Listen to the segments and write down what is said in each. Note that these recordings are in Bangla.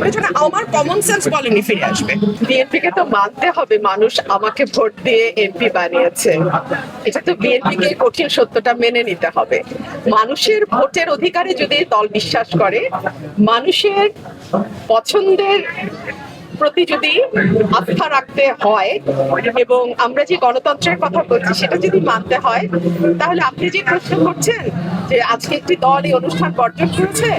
বিবেচনা আমার কমন সেন্স বলেনি ফিরে আসবে। বিএনপিকে তো মানতে হবে মানুষ আমাকে ভোট দিয়ে এমপি বানিয়েছে, এটা তো বিএনপিকে কঠিন সত্যটা মেনে নিতে হবে। মানুষের ভোটের অধিকারে যদি দল বিশ্বাস করে, মানুষের পছন্দের প্রতি যদি আস্থা রাখতে হয় এবং আমরা যে গণতন্ত্রের কথা বলছি সেটা যদি মানতে হয়, তাহলে আপনি যে প্রশ্ন করছেন যে আজকে একটি দল এই অনুষ্ঠান বর্জন করেছে,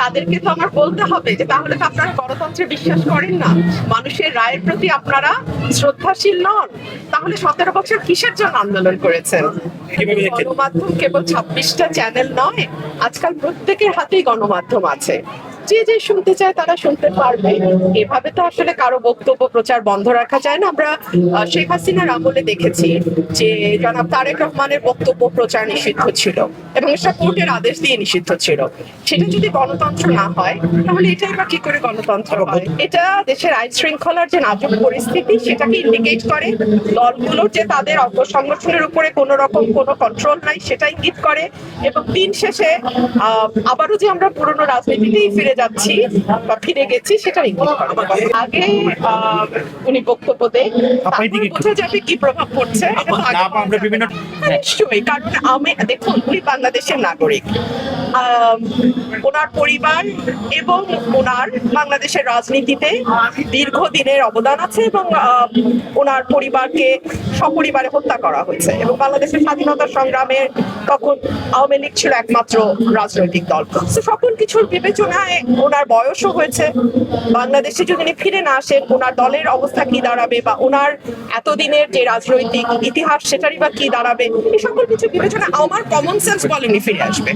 তাদেরকে তো আমার বলতে হবে যে তাহলে তো আপনারা গণতন্ত্রে বিশ্বাস করেন না, মানুষের রায়ের প্রতি আপনারা শ্রদ্ধাশীল নন। তাহলে 17 বছর কিসের জন্য আন্দোলন করেছেন? গণমাধ্যম কেবল 26টা চ্যানেল নয়, আজকাল প্রত্যেকের হাতেই গণমাধ্যম আছে, যে যে শুনতে চায় তারা শুনতে পারবে। এভাবে তো আসলে কারো বক্তব্য প্রচার বন্ধ রাখা যায় না। আমরা শেখ হাসিনার আমলে দেখেছি যে জনাব তারেক রহমানের বক্তব্য প্রচার নিষিদ্ধ ছিল এবং সেটা কোর্টের আদেশ দিয়ে নিষিদ্ধ ছিল। সেটা যদি গণতন্ত্র না হয় তাহলে এটাই বা কি করে গণতন্ত্র হয়? এটা দেশের আইন শৃঙ্খলার যে নাজুক পরিস্থিতি সেটাকে ইন্ডিকেট করে, দলগুলোর যে তাদের সংগঠনের উপরে কোনো রকম কোনো কন্ট্রোল নাই সেটা ইঙ্গিত করে, এবং দিন শেষে আবারও যে আমরা পুরনো রাজনীতিতেই ফিরে যাচ্ছি বা ফিরে গেছি সেটা ইঙ্গিত করে। আগে উনি বক্তব্য দেন, বোঝা যাবে কি প্রভাব পড়ছে। নিশ্চয়ই, কারণ আমি দেখুন উনি বাংলাদেশের নাগরিক, ওনার পরিবার এবং ওনার বাংলাদেশের রাজনীতিতে দীর্ঘদিনের অবদান আছে এবং ওনার পরিবারকে সপরিবারে হত্যা করা হয়েছে এবং বাংলাদেশের স্বাধীনতা সংগ্রামে তখন আওয়ামী লীগ ছিল একমাত্র রাজনৈতিক দল। সকল কিছুর বিবেচনায় ওনার বয়সও হয়েছে, বাংলাদেশে যদি উনি ফিরে না আসেন ওনার দলের অবস্থা কি দাঁড়াবে বা ওনার এতদিনের যে রাজনৈতিক ইতিহাস সেটারই বা কি দাঁড়াবে, এই সকল কিছু বিবেচনা আমার কমন সেন্স বলেনি ফিরে আসবে।